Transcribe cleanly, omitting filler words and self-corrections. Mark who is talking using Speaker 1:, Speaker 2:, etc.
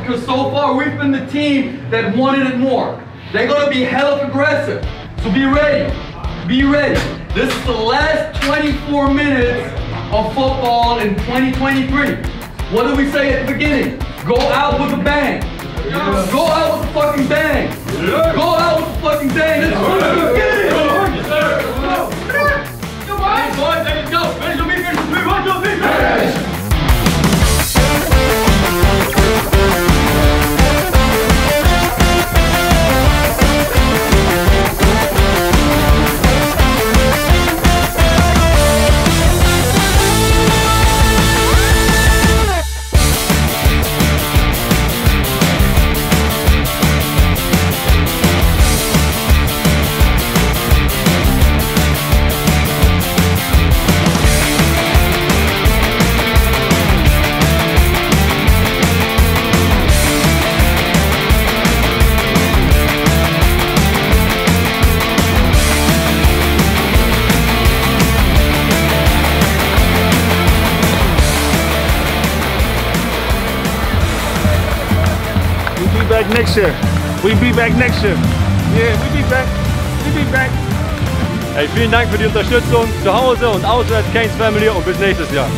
Speaker 1: because so far we've been the team that wanted it more. They're going to be hell of aggressive. So be ready. Be ready. This is the last 24 minutes of football in 2023. What did we say at the beginning? Go out with a bang. Yes. Go out with a fucking bang. Yes. Go out with a fucking bang. This is the beginning. Yes, sir. Come on, boys. Let's go. Finish your meeting. 3, 1, 2, 3. Finish.
Speaker 2: Back next year. We be back next year. Yeah, we be back. We be back.
Speaker 3: Hey, vielen Dank für die Unterstützung zu Hause und auswärts, Canes Family, und bis nächstes Jahr.